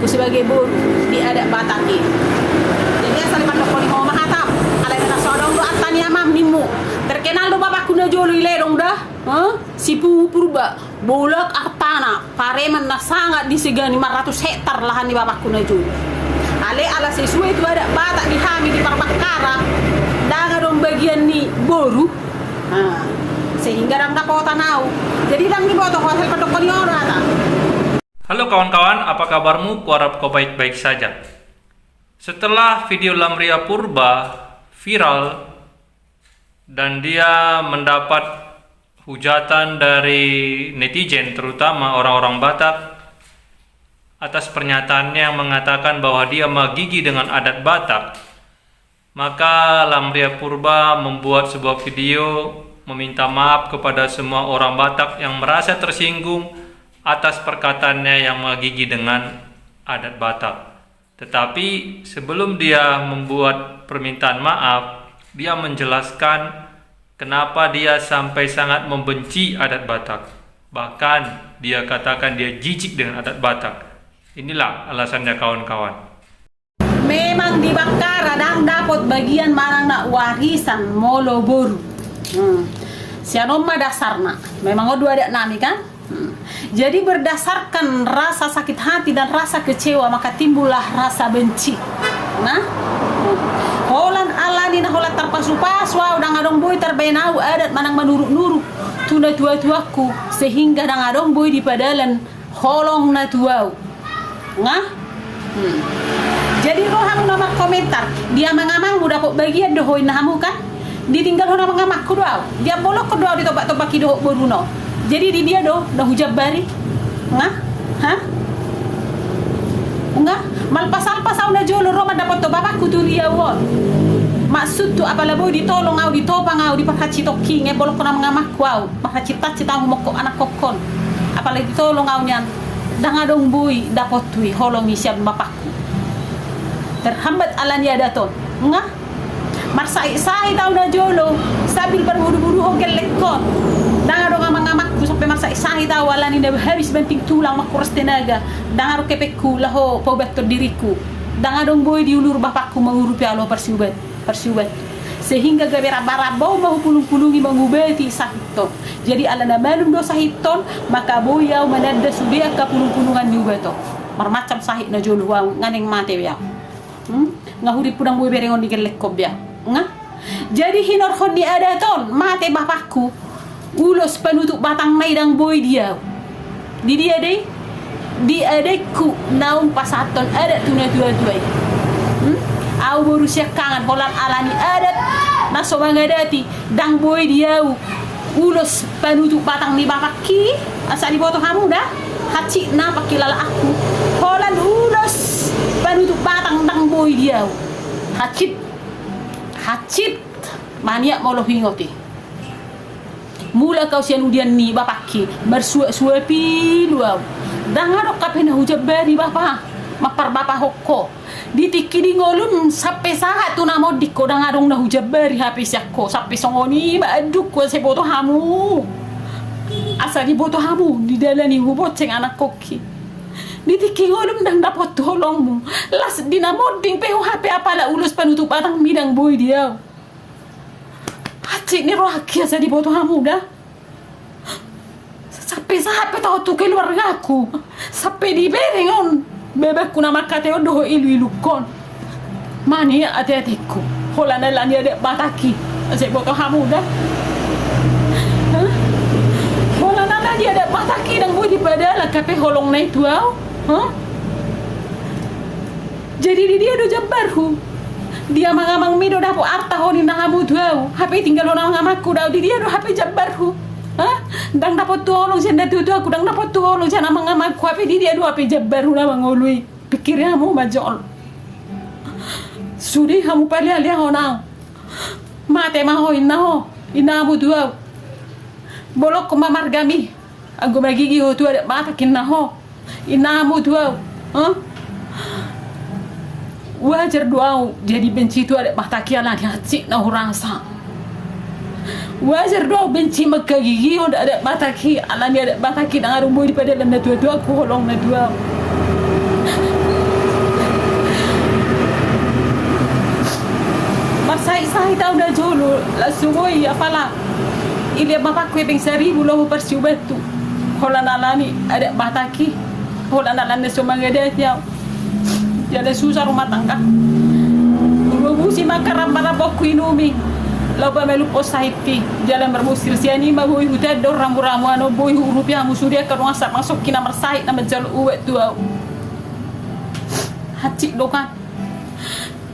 aku sebagai boru di adat Bataki. Jadi asal pada kau mau mahatam, alai na sodong do atani amam nimu. Terkenal do bapakku na jolo ilerong dah, si purba bolak artana, pareman na sangat disegani 500 hektar lahan di bapakku na jolo. Ale ala sesuai itu ada Batak di Hami di Parbakara, danga dong bagian ni boru, sehingga rang dapat tanau. Jadi rang di bawah hotel pada koniora. Halo kawan-kawan, apa kabarmu? Kuharap kau baik-baik saja. Setelah video Lamria Purba viral dan dia mendapat hujatan dari netizen, terutama orang-orang Batak, atas pernyataannya yang mengatakan bahwa dia menggigi dengan adat Batak, maka Lamria Purba membuat sebuah video meminta maaf kepada semua orang Batak yang merasa tersinggung atas perkataannya yang menggigi dengan adat Batak. Tetapi sebelum dia membuat permintaan maaf, dia menjelaskan kenapa dia sampai sangat membenci adat Batak. Bahkan dia katakan dia jijik dengan adat Batak. Inilah alasannya kawan-kawan. Memang di Bakara dang dapat bagian marang nak warisan molo boru. Sianoma dasarna. Memang dua adat nami kan? Jadi berdasarkan rasa sakit hati dan rasa kecewa maka timbullah rasa benci. Nah, holan alani na holat terpasu-pasu udang adong boy terbenau adat manang manuruk-nuruk tuna tua-tuaku sehingga dang adong boy di padalan holong na tuau. Nah, jadi rohang nama komentar dia mengamang udah kok bagian dohoin namu kan ditinggal nama mengamakku doau dia bolok ke doau ditobak-tobaki doh boruno. Jadi di dia doh dah hujab bari. Ngah? Hah? Enggak? Malpasal-pasal na jolo Roma dapat to bapakku tu dia won. Maksud tu apala boy ditolong au ditopang au dipahaci toki ngebolok ko na mengamakku au. Mahacita-cita mokok anak kokon. Apalagi ditolong au nyan. Dang adong boy dapat tui holongi siap bapakku. Terhambat alani adaton. Ngah? Marsai-sai tau na jolo sabil berburu-buru hokel lekon. Dang adong amang-amangku sampai marsai-sai tau alani dah habis banting tulang makuras tenaga. Dang adong kepekku laho paubator diriku. Dang adong boy diulur bapakku mengurupi alo persiubat. Sehingga gabe raba-rabau mahu pulung-pulungi mengubati sahiton. Jadi alana malum do sahiton maka boy yau manada sudia ka pulung-pulungan diubato. Marmacam sahit na jolo wau nganeng mate ya. Ngahuri pudang boy berengon digelek kobya. Ngah? Jadi hinor khoni adaton mate bapakku ulos penutup batang naidang boy dia di dia deh di adekku naung pasaton adat tuna tua-tuai au berusia kangen holan alani adat naso mangadati dang boy dia ulos penutup batang ni bapaki asal di boto kamu dah haci na pakilala aku holan ulos penutup batang dang boy dia hacit maniak molo hingoti mula kau sian udian ni bapaki bersuap-suapi luau dangarok kapena hujab bari bapa mapar bapa hokko ditiki di ngolun sampai saat tu namo diko dangarong na hujab bari hape siakko sampai songoni baduk ko se boto hamu asa di boto hamu di dalani huboceng anak koki ditiki ngolun dang dapat tolongmu las dinamoding peho hape apala ulus panutup batang midang boy dia hati ni rohakia sa di boto hamu dah sampai tahu tu keluarga aku sampai di berengon bebekku nama kateo doho ilu kon mani ate-ateku holana lani ada Bataki sa boto hamu dah holana lani ada Bataki dang boy di padala kape holong na itu au jadi dia do jabarhu dia mangamang mido dapo arta honi na hamu tuau hape tinggal hona ngamaku dau di dia do hape jabarhu dang dapat tolong senda tu aku dang dapat tolong jana mangamaku hape di dia do hape jabarhu na mangului pikirnya kamu majol sudi kamu pali alia hona mate maho inaho inamu tuau bolok ko mamargami aku magigi ho tu ada mata kinnaho inamu tuau wajar doau jadi benci tu ada Bataki ala di hati na hurangsa wajar doau benci magkagigi ada Bataki ala ni ada Bataki na ngarumboy di pada landa tua-tua aku holong na doau sai tahu na jolo la sugoi apala ile bapakku ebeng 1000 loh persiubatu hola nalani ada bataki hola nalani somangede ya jadi susah rumah tangga busi makaram para bokku inumi loba melu posahiti jalan bermusir siani ma boy hutan dor ramu-ramu ano boy rupiah musudia ka ruang sak masuk kina mersait na menjal uwe tu hati dokan.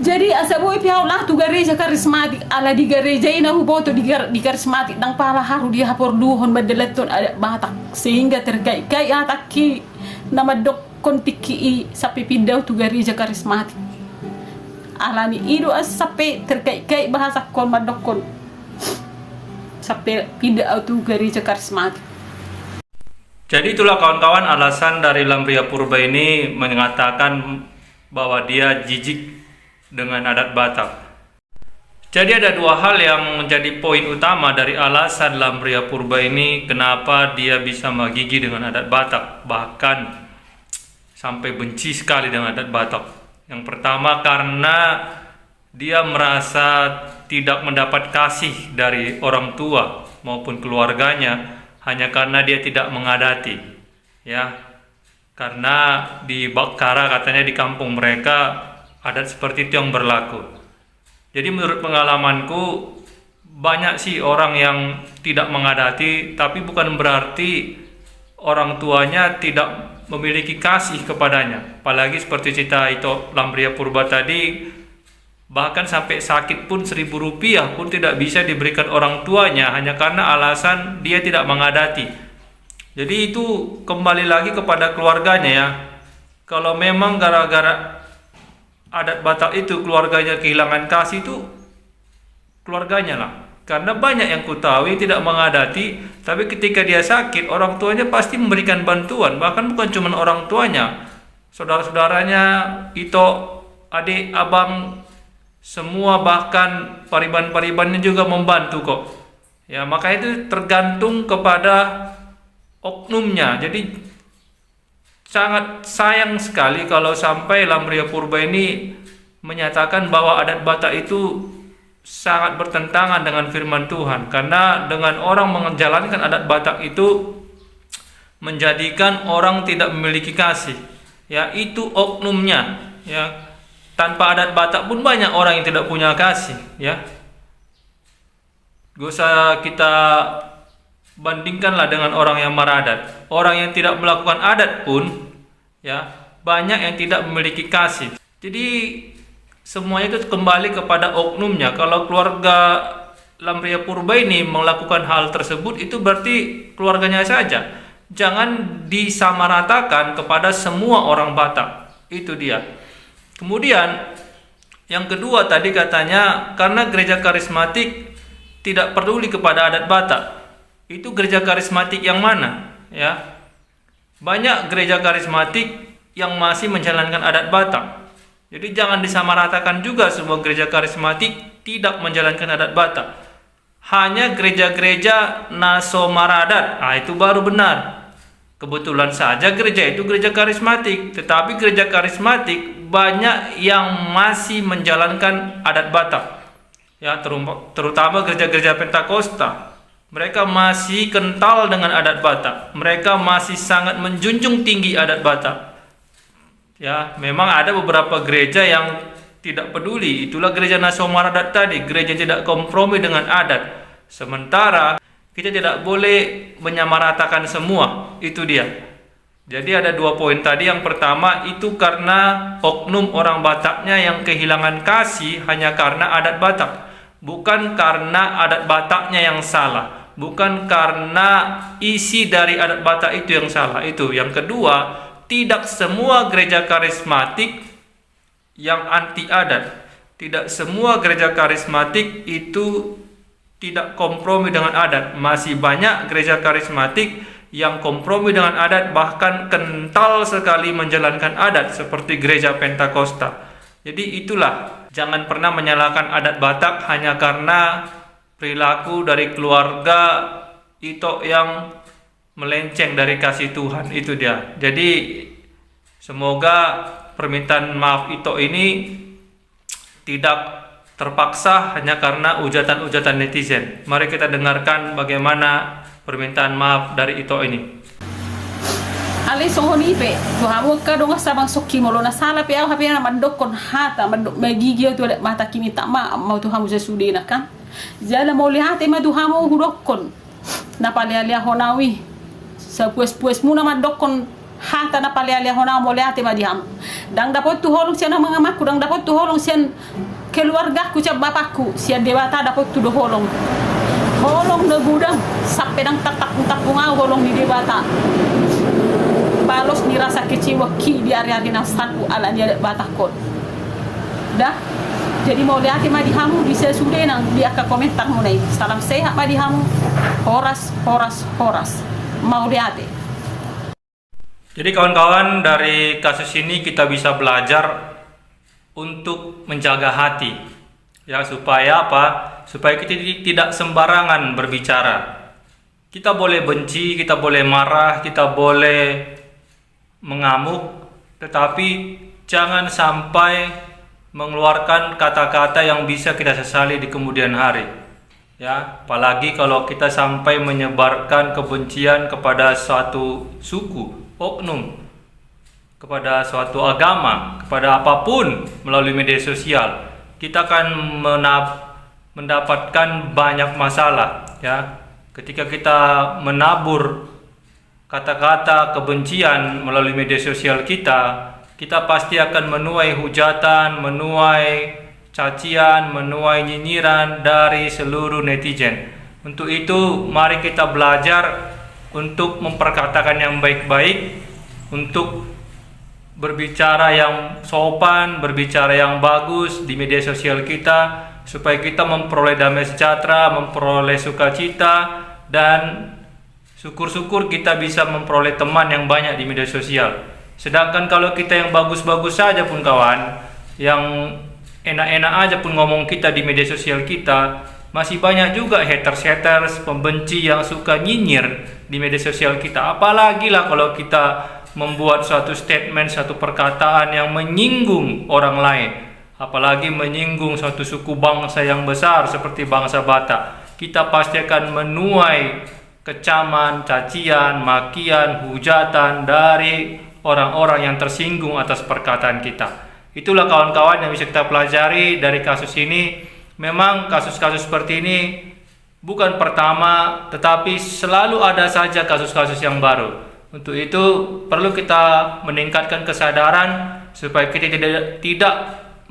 Jadi asa boy piau lah tu gereja karismatik ala di gereja ina huboto di karismatik dang pala haru dia hapor duhon badeleton ada batak sehingga terkait ataki nama dok kontiki sapi pindah tu gereja karismatik alani idu as sapi terkait bahasa kon madokon sapi pindah tu gereja karismatik. Jadi itulah kawan-kawan alasan dari Lamria Purba ini mengatakan bahwa dia jijik dengan adat Batak. Jadi ada dua hal yang menjadi poin utama dari alasan Lamria Purba ini kenapa dia bisa menggigi dengan adat Batak, bahkan sampai benci sekali dengan adat Batak. Yang pertama karena dia merasa tidak mendapat kasih dari orang tua maupun keluarganya hanya karena dia tidak mengadati, ya. Karena di Bakara katanya di kampung mereka adat seperti itu yang berlaku. Jadi menurut pengalamanku banyak sih orang yang tidak mengadati, tapi bukan berarti orang tuanya tidak memiliki kasih kepadanya. Apalagi seperti cerita itu Lamria Purba tadi, bahkan sampai sakit pun 1000 rupiah pun tidak bisa diberikan orang tuanya hanya karena alasan dia tidak mengadati. Jadi itu kembali lagi kepada keluarganya ya. Kalau memang gara-gara adat Batak itu keluarganya kehilangan kasih, itu keluarganya lah. Karena banyak yang kutahui tidak mengadati, tapi ketika dia sakit orang tuanya pasti memberikan bantuan. Bahkan bukan cuma orang tuanya, saudara-saudaranya, itu adik, abang, semua, bahkan pariban-paribannya juga membantu kok. Ya, maka itu tergantung kepada oknumnya. Jadi sangat sayang sekali kalau sampai Lamria Purba ini menyatakan bahwa adat Batak itu sangat bertentangan dengan firman Tuhan. Karena dengan orang menjalankan adat Batak itu menjadikan orang tidak memiliki kasih. Ya, itu oknumnya. Ya, tanpa adat Batak pun banyak orang yang tidak punya kasih. Ya, gak usah kita bandingkanlah dengan orang yang meradat. Orang yang tidak melakukan adat pun ya banyak yang tidak memiliki kasih. Jadi semuanya itu kembali kepada oknumnya. Kalau keluarga Lamria Purba ini melakukan hal tersebut, itu berarti keluarganya saja. Jangan disamaratakan kepada semua orang Batak. Itu dia. Kemudian yang kedua tadi katanya karena gereja karismatik tidak peduli kepada adat Batak. Itu gereja karismatik yang mana? Ya, banyak gereja karismatik yang masih menjalankan adat Batak. Jadi jangan disamaratakan juga semua gereja karismatik tidak menjalankan adat Batak. Hanya gereja-gereja Nasomaradat, itu baru benar. Kebetulan saja gereja itu gereja karismatik, tetapi gereja karismatik banyak yang masih menjalankan adat Batak. Ya, terutama gereja-gereja Pentakosta. Mereka masih kental dengan adat Batak. Mereka masih sangat menjunjung tinggi adat Batak. Ya, memang ada beberapa gereja yang tidak peduli. Itulah gereja Nasomaradat tadi, gereja tidak kompromi dengan adat. Sementara kita tidak boleh menyamaratakan semua. Itu dia. Jadi ada dua poin tadi. Yang pertama itu karena oknum orang Bataknya yang kehilangan kasih hanya karena adat Batak. Bukan karena adat Bataknya yang salah. Bukan karena isi dari adat Batak itu yang salah. Itu yang kedua, tidak semua gereja karismatik yang anti adat. Tidak semua gereja karismatik itu tidak kompromi dengan adat. Masih banyak gereja karismatik yang kompromi dengan adat, bahkan kental sekali menjalankan adat seperti gereja Pentakosta. Jadi itulah, jangan pernah menyalahkan adat Batak hanya karena perilaku dari keluarga itu yang melenceng dari kasih Tuhan. Itu dia. Jadi semoga permintaan maaf itu ini tidak terpaksa hanya karena ujatan-ujatan netizen. Mari kita dengarkan bagaimana permintaan maaf dari Ito ini. Ali sohoni pe to hamu ka dong sabang sokki molo na sala pe au hape na mandok kon hata mandok magigi to mata kimi tak ma mau to hamu sesude na kan jala mo lihat ma to hamu hudok kon na pale alia honawi sa pues muna mandok kon hata na pale alia honawi mo lihat ma di hamu dang dapat tu holong sian mga makku dang dapat tu holong sian keluarga ku ca bapakku sian dewata dapat tu do holong na gudang sampai dang tak ngau holong di dewata balos ni rasa kecewa ki di hari-hari nafsanku ala dia batakon dah jadi mau lihat ma di hamu di sesude nang dia ka komentar mulai salam sehat ma di hamu horas mau lihat. Jadi kawan-kawan, dari kasus ini kita bisa belajar untuk menjaga hati, ya, supaya apa? Supaya kita tidak sembarangan berbicara. Kita boleh benci, kita boleh marah, kita boleh mengamuk, tetapi jangan sampai mengeluarkan kata-kata yang bisa kita sesali di kemudian hari, ya. Apalagi kalau kita sampai menyebarkan kebencian kepada suatu suku, oknum, kepada suatu agama, kepada apapun melalui media sosial, kita akan mendapatkan banyak masalah, ya. Ketika kita menabur kata-kata kebencian melalui media sosial kita pasti akan menuai hujatan, menuai cacian, menuai nyinyiran dari seluruh netizen. Untuk itu, mari kita belajar untuk memperkatakan yang baik-baik, untuk berbicara yang sopan, berbicara yang bagus di media sosial kita, supaya kita memperoleh damai sejahtera, memperoleh sukacita, dan syukur-syukur kita bisa memperoleh teman yang banyak di media sosial. Sedangkan kalau kita yang bagus-bagus saja pun kawan, yang enak-enak aja pun ngomong kita di media sosial kita, masih banyak juga haters, pembenci yang suka nyinyir di media sosial kita. Apalagi lah kalau kita membuat suatu statement, suatu perkataan yang menyinggung orang lain, apalagi menyinggung suatu suku bangsa yang besar seperti bangsa Batak. Kita pasti akan menuai kecaman, cacian, makian, hujatan dari orang-orang yang tersinggung atas perkataan kita. Itulah kawan-kawan yang bisa kita pelajari dari kasus ini. Memang kasus-kasus seperti ini bukan pertama, tetapi selalu ada saja kasus-kasus yang baru. Untuk itu perlu kita meningkatkan kesadaran supaya kita tidak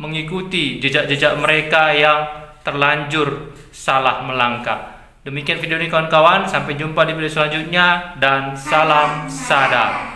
mengikuti jejak-jejak mereka yang terlanjur salah melangkah. Demikian video ini kawan-kawan, sampai jumpa di video selanjutnya dan salam sadar.